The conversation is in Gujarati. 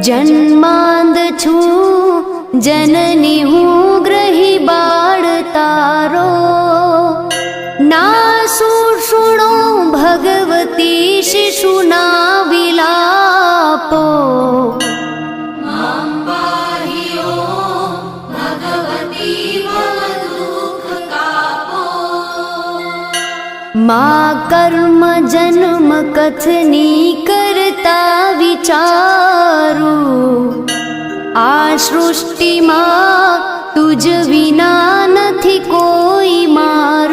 જન્માંદ છું જનની હું ગ્રહી બાળ તારો, ના સુણો ભગવતી શિશુના વિલાપો. મા કર્મ જન્મ કથની કરતા વિચારું, આ સૃષ્ટિમાં તુજ વિના નથી કોઈ મારું.